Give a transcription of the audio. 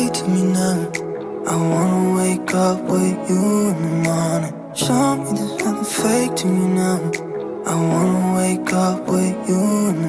way to me now. I wanna wake up with you in the morning. Show me there's nothing fake to me now. I wanna wake up with you in the morning.